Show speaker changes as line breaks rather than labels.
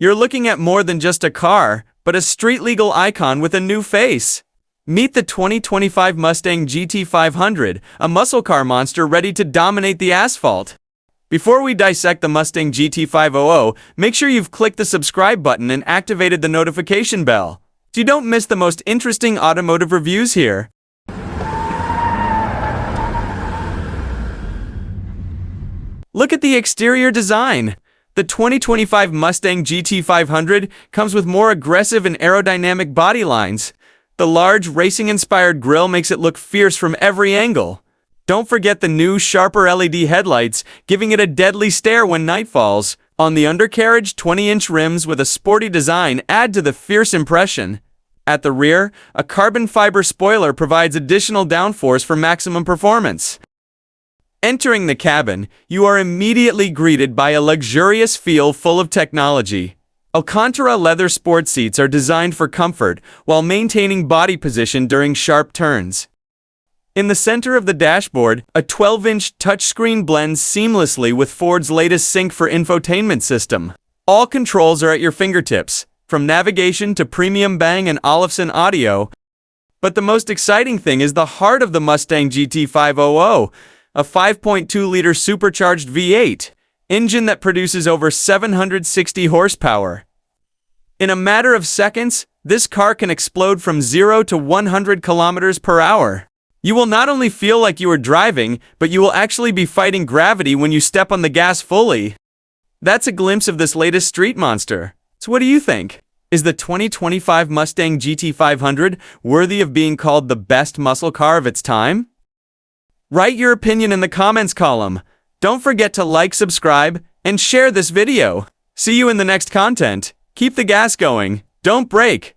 You're looking at more than just a car, but a street-legal icon with a new face. Meet the 2025 Mustang GT500, a muscle car monster ready to dominate the asphalt. Before we dissect the Mustang GT500, make sure you've clicked the subscribe button and activated the notification bell, so you don't miss the most interesting automotive reviews here. Look at the exterior design. The 2025 Mustang GT500 comes with more aggressive and aerodynamic body lines. The large, racing-inspired grille makes it look fierce from every angle. Don't forget the new, sharper LED headlights, giving it a deadly stare when night falls. On the undercarriage, 20-inch rims with a sporty design add to the fierce impression. At the rear, a carbon fiber spoiler provides additional downforce for maximum performance. Entering the cabin, you are immediately greeted by a luxurious feel full of technology. Alcantara leather sport seats are designed for comfort while maintaining body position during sharp turns. In the center of the dashboard, a 12-inch touchscreen blends seamlessly with Ford's latest Sync for infotainment system. All controls are at your fingertips, from navigation to premium Bang and Olufsen audio. But the most exciting thing is the heart of the Mustang GT500, a 5.2-liter supercharged V8 engine that produces over 760 horsepower. In a matter of seconds, this car can explode from 0 to 100 kilometers per hour. You will not only feel like you are driving, but you will actually be fighting gravity when you step on the gas fully. That's a glimpse of this latest street monster. So what do you think? Is the 2025 Mustang GT500 worthy of being called the best muscle car of its time? Write your opinion in the comments column. Don't forget to like, subscribe, and share this video. See you in the next content. Keep the gas going. Don't break.